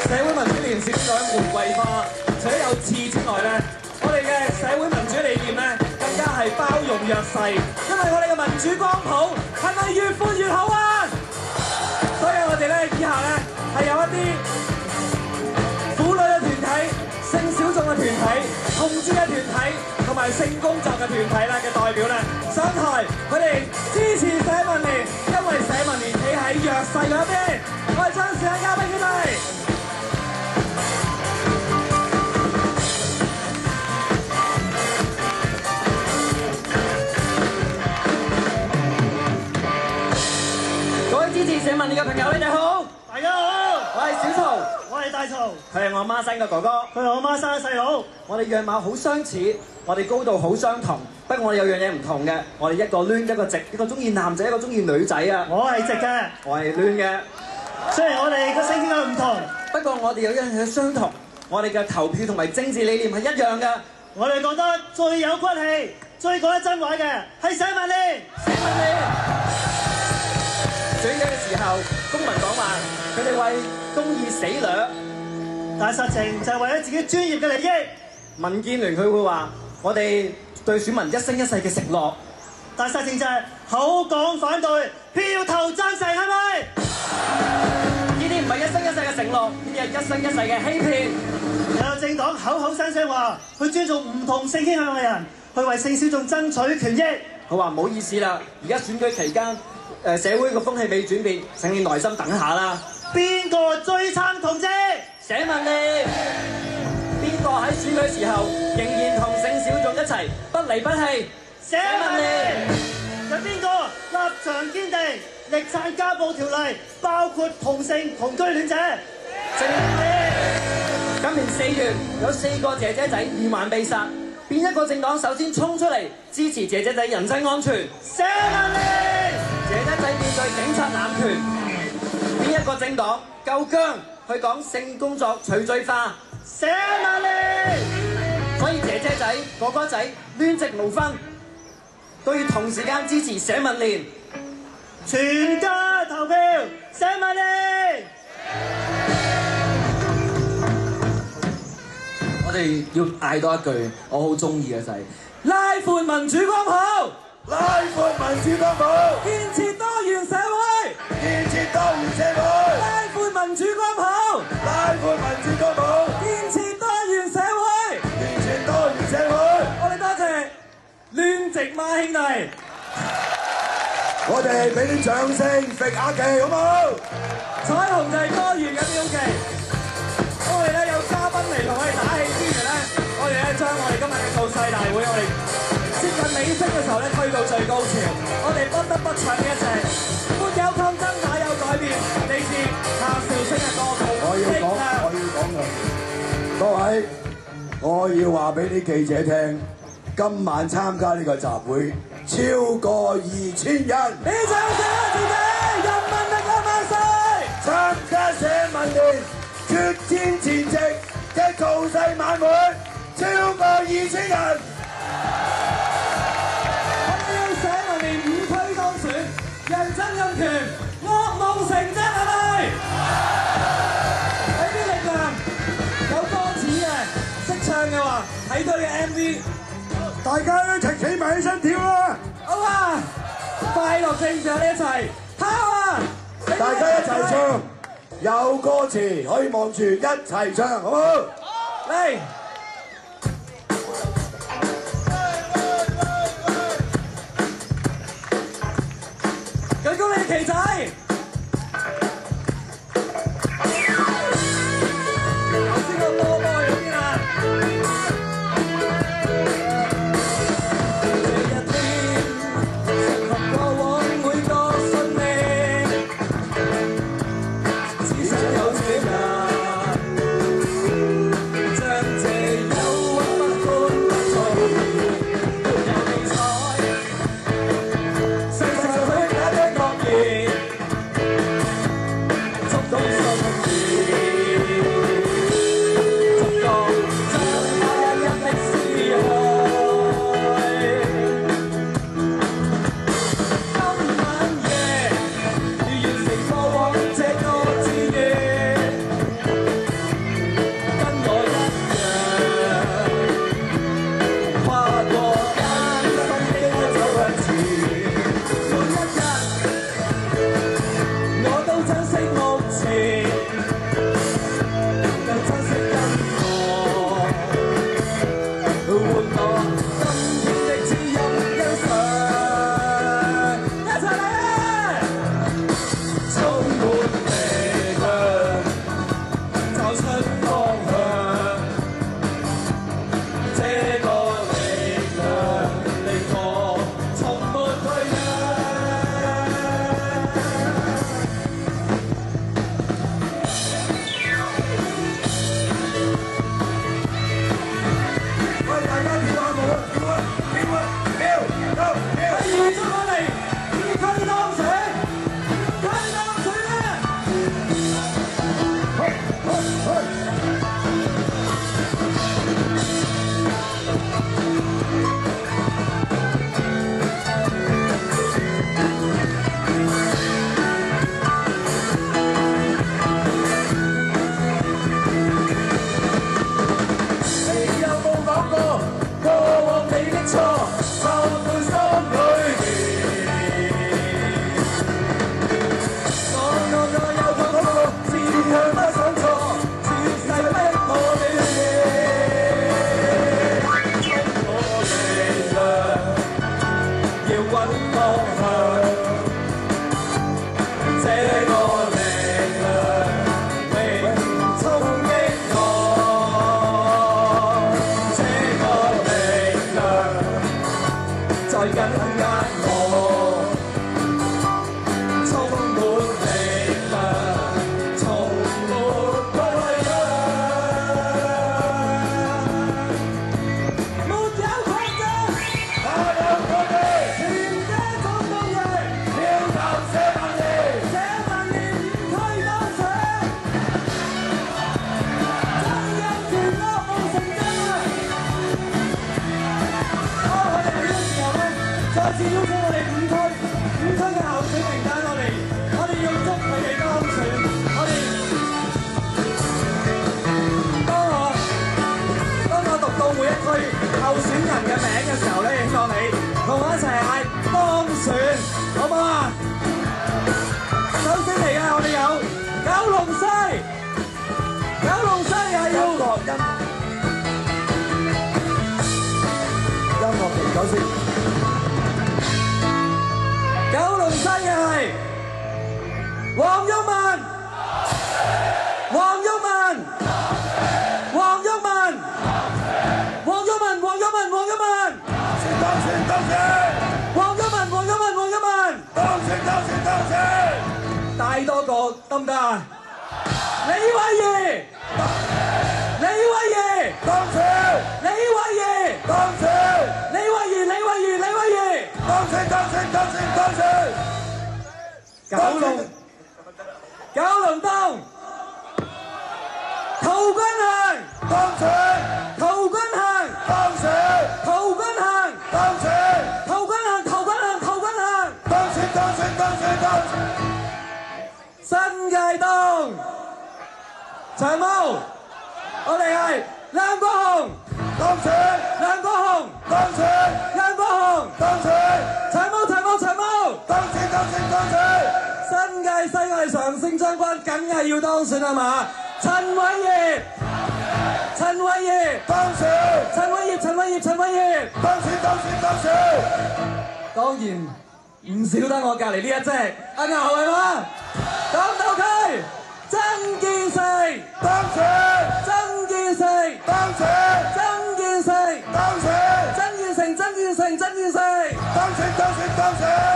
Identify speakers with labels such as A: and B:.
A: 社會民主連線上玫瑰花，除咗有刺之外咧，我哋嘅社會民主理念咧，更加係包容弱勢，因為我哋嘅民主光譜係咪越寬越好啊？所以我哋咧以下咧係有一啲婦女嘅團體、性小眾嘅團體、同志嘅團體同埋性工作嘅團體咧嘅代表咧上台，佢哋支持社民連，因為社民連企喺弱勢嗰邊。我哋將時間交俾佢哋。各位支持社民連嘅朋友，你哋好，
B: 大家好，
A: 我係小曹，
B: 我係大曹，
A: 佢係我媽生嘅哥哥，
B: 佢係我媽生嘅細佬。
A: 我哋樣貌好相似，我哋高度好相同，不過我哋有樣嘢唔同嘅，我哋一個攣一個直，一個中意男仔，一個中意女仔啊！
B: 我係直嘅，
A: 我係攣嘅。
B: 雖然我哋個性別唔同，
A: 不過我哋有一樣嘢相同，我哋嘅投票同埋政治理念係一樣嘅。
B: 我哋覺得最有骨氣、最講得真話嘅係社民連。
A: 社民連選舉嘅時候，公民黨話佢哋為公義死略，
B: 但實情就係為咗自己專業嘅利益。
A: 民建聯佢會話我哋對選民一生一世嘅承諾，
B: 但實情就係口講反對，票投贊成，係咪？
A: 呢啲唔係一生一世嘅承諾，呢啲係一生一世嘅欺騙。
B: 有政黨口口聲聲話去尊重唔同性傾向嘅人，去為性小眾爭取權益。
A: 佢話唔好意思啦，而家選舉期間，社會個風氣未轉變，請你耐心等下啦。
B: 邊個最撐同志？
A: 社民連。邊個喺選舉時候仍然同性小眾一齊不離不棄？
B: 社民連。有邊個立場堅定，力撐家暴條例，包括同性同居戀者？
A: 社民連。今年4月有4個姐姐仔連環被殺，邊一個政黨首先衝出嚟支持姐姐仔人身安全？
B: 社民連。
A: 姐姐仔面對警察濫權，邊一個政黨夠姜去講性工作除罪化？
B: 社民連。
A: 所以姐姐仔、哥哥仔亂直無分，都要同時間支持社民連，
B: 全家投票社民連。
A: 我哋要嗌多一句，我好中意嘅就係拉闊民主光譜，
C: 拉闊民主光譜，
A: 建設多元社會，
C: 建設多元社會，
A: 拉闊民主光譜，
C: 拉闊民主光譜，
A: 建設多元社會，
C: 建設多元社會。
A: 我哋多謝亂直孖兄弟，
C: 我哋俾啲掌聲，揈下旗好冇？
A: 彩虹就係多元嘅標記。我哋咧有嘉賓嚟同我哋打氣之餘咧，我哋咧將我哋今日嘅造勢大會，我哋接近尾聲嘅時候咧推到最高潮，我哋不得不唱一隻沒有抗爭哪有改變，嚟自夏韶聲嘅歌曲。
C: 我要講嘅，各位，我要話俾啲記者聽，今晚參加呢個集會超過2000人。
A: 你掌聲啊自己，人民力量萬歲！
C: 參加社民連決戰前夕嘅造勢晚會，超過2000人。
A: 我哋要社民連5區當選，人爭人權，噩夢成真係咪？俾啲力量，有歌詞嘅，識唱嘅話，睇到你嘅 MV，
C: 大家一齊企埋起身跳啊！
A: 好啊！快樂正常，你一齊跑啊！
C: 大家一齊唱，有歌詞可以望住一齊唱，好唔好？
A: 嚟！舉高你嘅旗仔！頭先個波波喺邊啊？這一天，適合過往每個信念，只想有這日，將這憂鬱不歡不燥，沒有理睬，世上虛假的諾言。
C: 首先。
A: 九龍西嘅係黃毓民，黃毓民，黃毓民，黃毓民，黃毓民，黃毓民，
C: 當選，當選，
A: 黃毓民，黃毓民，黃毓民，
C: 當選，當選，當選，
A: 帶多個得唔得啊？李慧儀，李慧儀，
C: 當選，
A: 李慧儀，
C: 當選，
A: 李慧儀，李慧儀，李慧儀，
C: 當選，當選，當選，當選。
A: 九龍東，陶君行，
C: 當選，
A: 陶君行，
C: 當選，
A: 陶君行，
C: 當選，
A: 陶君行，陶君行，陶君行，
C: 當選，當選，當選，當選。
A: 新界東，長毛，我哋係梁國雄，
C: 當選，
A: 梁國雄，
C: 當選，
A: 梁國雄，
C: 當選，
A: 長毛，長毛，長毛，
C: 當選，當選，當選。
A: 新界西我哋常勝將軍，梗係要當選係嘛？陳偉業，陳偉業，
C: 當選，
A: 陳偉業，陳偉業，陳偉業，
C: 當選，當選，當選。
A: 當然唔少得我隔離呢一隻阿牛係嘛？港島區曾建成，
C: 當選，
A: 曾建成，
C: 當選，
A: 曾建成，
C: 當選，
A: 曾建成，曾建成，曾建成，
C: 當選，當選，當選。